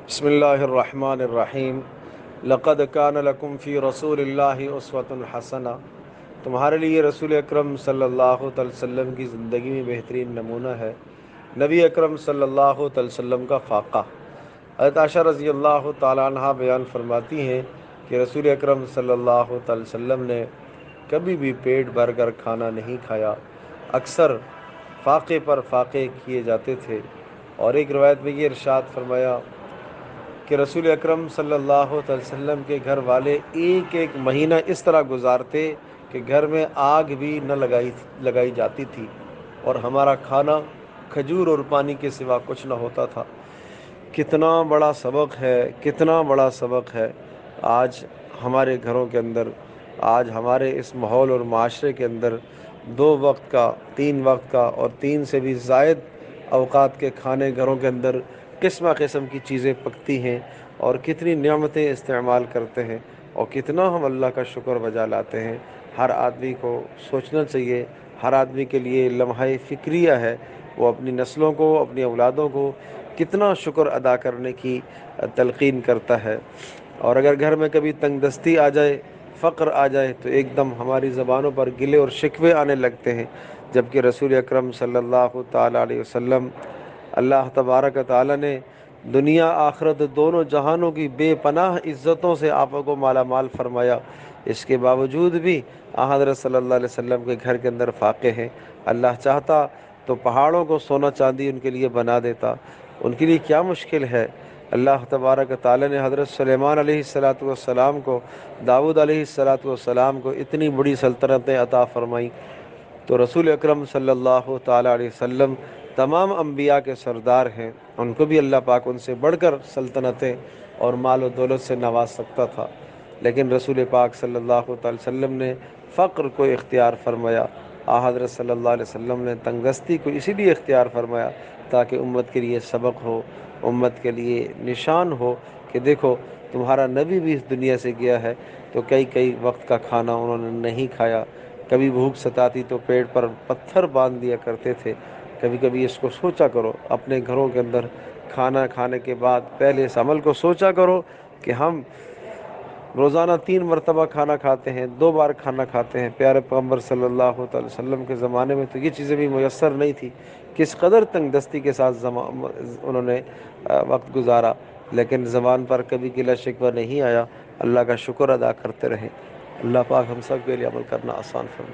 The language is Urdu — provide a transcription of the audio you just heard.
بسم اللہ الرحمن الرحیم لقد کان لکم فی رسول اللہ اسوۃ حسنہ، تمہارے لیے رسول اکرم صلی اللہ علیہ وسلم کی زندگی میں بہترین نمونہ ہے، نبی اکرم صلی اللہ علیہ وسلم کا فاقہ۔ حضرت عائشہ رضی اللہ تعالیٰ عنہ بیان فرماتی ہیں کہ رسول اکرم صلی اللہ علیہ وسلم نے کبھی بھی پیٹ بھر کر کھانا نہیں کھایا، اکثر فاقے پر فاقے کیے جاتے تھے۔ اور ایک روایت میں یہ ارشاد فرمایا کہ رسول اکرم صلی اللہ علیہ وسلم کے گھر والے ایک ایک مہینہ اس طرح گزارتے کہ گھر میں آگ بھی نہ لگائی جاتی تھی، اور ہمارا کھانا کھجور اور پانی کے سوا کچھ نہ ہوتا تھا۔ کتنا بڑا سبق ہے، کتنا بڑا سبق ہے آج ہمارے گھروں کے اندر، آج ہمارے اس ماحول اور معاشرے کے اندر 2 وقت کا، 3 وقت کا اور 3 سے بھی زائد اوقات کے کھانے گھروں کے اندر قسم قسم کی چیزیں پکتی ہیں، اور کتنی نعمتیں استعمال کرتے ہیں، اور کتنا ہم اللہ کا شکر بجا لاتے ہیں۔ ہر آدمی کو سوچنا چاہیے، ہر آدمی کے لیے لمحہ فکریہ ہے، وہ اپنی نسلوں کو، اپنی اولادوں کو کتنا شکر ادا کرنے کی تلقین کرتا ہے۔ اور اگر گھر میں کبھی تنگ دستی آ جائے، فقر آ جائے، تو ایک دم ہماری زبانوں پر گلے اور شکوے آنے لگتے ہیں، جبکہ رسول اکرم صلی اللہ تعالیٰ علیہ وسلم، اللہ تبارک و تعالیٰ نے دنیا آخرت دونوں جہانوں کی بے پناہ عزتوں سے آپ کو مالا مال فرمایا، اس کے باوجود بھی حضرت صلی اللہ علیہ وسلم کے گھر کے اندر فاقے ہیں۔ اللہ چاہتا تو پہاڑوں کو سونا چاندی ان کے لیے بنا دیتا، ان کے لیے کیا مشکل ہے۔ اللہ تبارک و تعالیٰ نے حضرت سلیمان علیہ السلام کو، داؤد علیہ السلام کو اتنی بڑی سلطنتیں عطا فرمائیں، تو رسول اکرم صلی اللہ تعالیٰ علیہ وسلم تمام انبیاء کے سردار ہیں، ان کو بھی اللہ پاک ان سے بڑھ کر سلطنتیں اور مال و دولت سے نواز سکتا تھا، لیکن رسول پاک صلی اللہ تعالی وسلم نے فقر کو اختیار فرمایا۔ حضرت صلی اللہ علیہ وسلم نے تنگ دستی کو اسی لیے اختیار فرمایا تاکہ امت کے لیے سبق ہو، امت کے لیے نشان ہو کہ دیکھو تمہارا نبی بھی اس دنیا سے گیا ہے تو کئی وقت کا کھانا انہوں نے نہیں کھایا، کبھی بھوک ستاتی تو پیٹ پر پتھر باندھ دیا کرتے تھے۔ کبھی کبھی اس کو سوچا کرو، اپنے گھروں کے اندر کھانا کھانے کے بعد پہلے اس عمل کو سوچا کرو کہ ہم روزانہ 3 مرتبہ کھانا کھاتے ہیں، 2 بار کھانا کھاتے ہیں۔ پیارے پیغمبر صلی اللہ علیہ وسلم کے زمانے میں تو یہ چیزیں بھی میسر نہیں تھی، کس قدر تنگ دستی کے ساتھ انہوں نے وقت گزارا، لیکن زبان پر کبھی گلہ شکوہ نہیں آیا، اللہ کا شکر ادا کرتے رہے۔ اللہ پاک ہم سب کے لیے عمل کرنا آسان فرمائے۔